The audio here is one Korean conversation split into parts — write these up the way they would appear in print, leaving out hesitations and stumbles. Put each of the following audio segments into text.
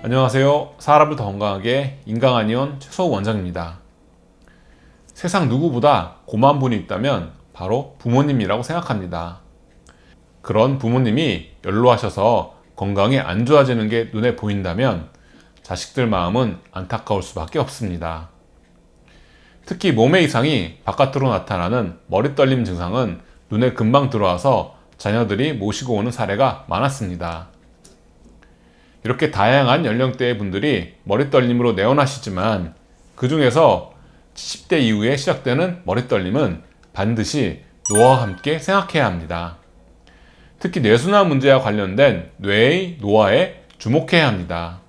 안녕하세요. 사람을 더 건강하게 인강한의원 최서우 원장입니다. 세상 누구보다 고마운 분이 있다면 바로 부모님이라고 생각합니다. 그런 부모님이 연로하셔서 건강이 안 좋아지는 게 눈에 보인다면 자식들 마음은 안타까울 수밖에 없습니다. 특히 몸의 이상이 바깥으로 나타나는 머리떨림 증상은 눈에 금방 들어와서 자녀들이 모시고 오는 사례가 많았습니다. 이렇게 다양한 연령대의 분들이 머리떨림으로 내원하시지만 그 중에서 70대 이후에 시작되는 머리떨림은 반드시 노화와 함께 생각해야 합니다. 특히 뇌순환 문제와 관련된 뇌의 노화에 주목해야 합니다.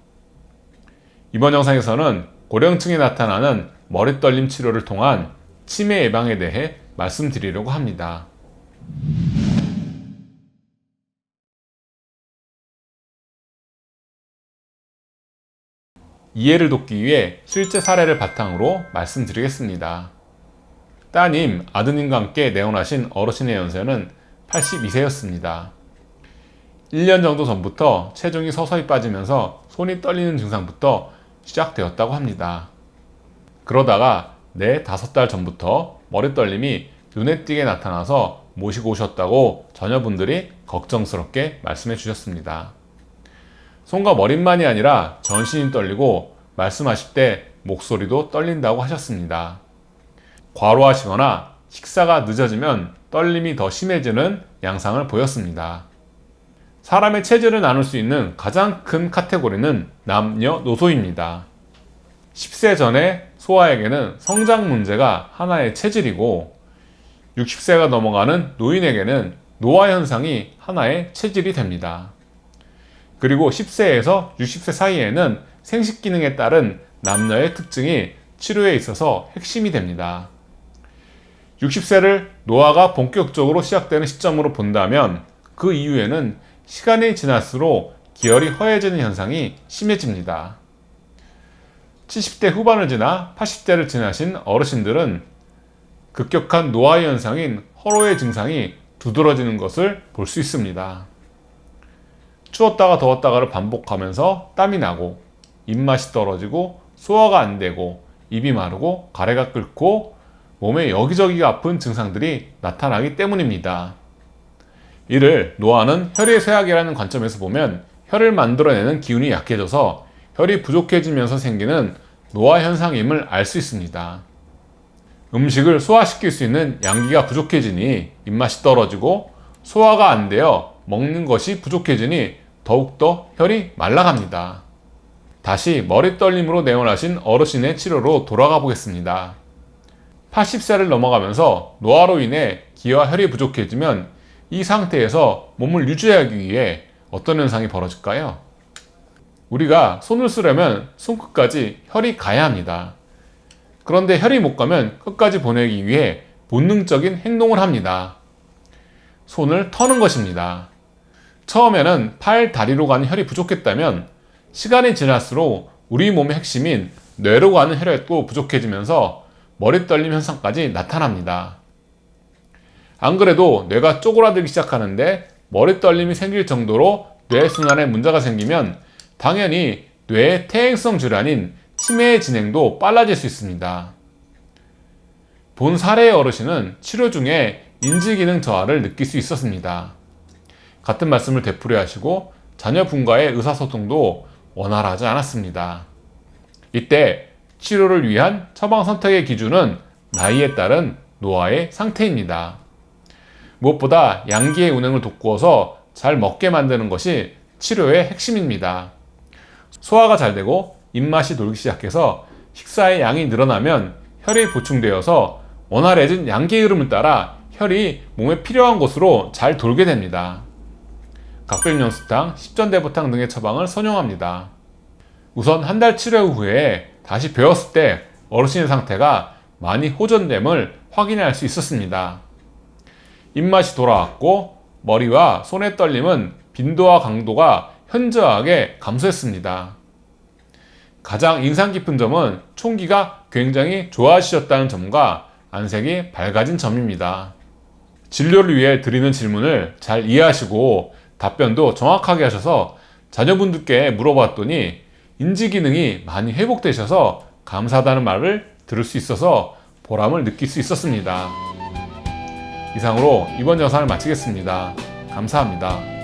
이번 영상에서는 고령층에 나타나는 머리떨림 치료를 통한 치매 예방에 대해 말씀드리려고 합니다. 이해를 돕기 위해 실제 사례를 바탕으로 말씀드리겠습니다. 따님, 아드님과 함께 내원하신 어르신의 연세는 82세였습니다. 1년 정도 전부터 체중이 서서히 빠지면서 손이 떨리는 증상부터 시작되었다고 합니다. 그러다가 4-5달 전부터 머리떨림이 눈에 띄게 나타나서 모시고 오셨다고 자녀분들이 걱정스럽게 말씀해 주셨습니다. 손과 머리만이 아니라 전신이 떨리고 말씀하실 때 목소리도 떨린다고 하셨습니다. 과로하시거나 식사가 늦어지면 떨림이 더 심해지는 양상을 보였습니다. 사람의 체질을 나눌 수 있는 가장 큰 카테고리는 남녀노소입니다. 10세 전에 소아에게는 성장 문제가 하나의 체질이고 60세가 넘어가는 노인에게는 노화 현상이 하나의 체질이 됩니다. 그리고 10세에서 60세 사이에는 생식 기능에 따른 남녀의 특징이 치료에 있어서 핵심이 됩니다. 60세를 노화가 본격적으로 시작되는 시점으로 본다면 그 이후에는 시간이 지날수록 기혈이 허해지는 현상이 심해집니다. 70대 후반을 지나 80대를 지나신 어르신들은 급격한 노화 현상인 허로의 증상이 두드러지는 것을 볼 수 있습니다. 추웠다가 더웠다가를 반복하면서 땀이 나고 입맛이 떨어지고 소화가 안 되고 입이 마르고 가래가 끓고 몸에 여기저기가 아픈 증상들이 나타나기 때문입니다. 이를 노화는 혈의 쇠약이라는 관점에서 보면 혈을 만들어내는 기운이 약해져서 혈이 부족해지면서 생기는 노화 현상임을 알 수 있습니다. 음식을 소화시킬 수 있는 양기가 부족해지니 입맛이 떨어지고 소화가 안 되어 먹는 것이 부족해지니 더욱더 혈이 말라갑니다. 다시 머리떨림으로 내원하신 어르신의 치료로 돌아가 보겠습니다. 80세를 넘어가면서 노화로 인해 기와 혈이 부족해지면 이 상태에서 몸을 유지하기 위해 어떤 현상이 벌어질까요? 우리가 손을 쓰려면 손끝까지 혈이 가야 합니다. 그런데 혈이 못 가면 끝까지 보내기 위해 본능적인 행동을 합니다. 손을 터는 것입니다. 처음에는 팔, 다리로 가는 혈이 부족했다면 시간이 지날수록 우리 몸의 핵심인 뇌로 가는 혈액도 부족해지면서 머리떨림 현상까지 나타납니다. 안 그래도 뇌가 쪼그라들기 시작하는데 머리떨림이 생길 정도로 뇌순환에 문제가 생기면 당연히 뇌의 퇴행성 질환인 치매의 진행도 빨라질 수 있습니다. 본 사례의 어르신은 치료 중에 인지기능 저하를 느낄 수 있었습니다. 같은 말씀을 되풀이 하시고 자녀분과의 의사소통도 원활하지 않았습니다. 이때 치료를 위한 처방 선택의 기준은 나이에 따른 노화의 상태입니다. 무엇보다 양기의 운행을 돋구어서 잘 먹게 만드는 것이 치료의 핵심입니다. 소화가 잘 되고 입맛이 돌기 시작해서 식사의 양이 늘어나면 혈이 보충되어서 원활해진 양기의 흐름을 따라 혈이 몸에 필요한 곳으로 잘 돌게 됩니다. 각백연수탕, 십전대보탕 등의 처방을 선용합니다. 우선 한 달 치료 후에 다시 배웠을 때 어르신의 상태가 많이 호전됨을 확인할 수 있었습니다. 입맛이 돌아왔고 머리와 손의 떨림은 빈도와 강도가 현저하게 감소했습니다. 가장 인상 깊은 점은 총기가 굉장히 좋아지셨다는 점과 안색이 밝아진 점입니다. 진료를 위해 드리는 질문을 잘 이해하시고 답변도 정확하게 하셔서 자녀분들께 물어봤더니 인지 기능이 많이 회복되셔서 감사하다는 말을 들을 수 있어서 보람을 느낄 수 있었습니다. 이상으로 이번 영상을 마치겠습니다. 감사합니다.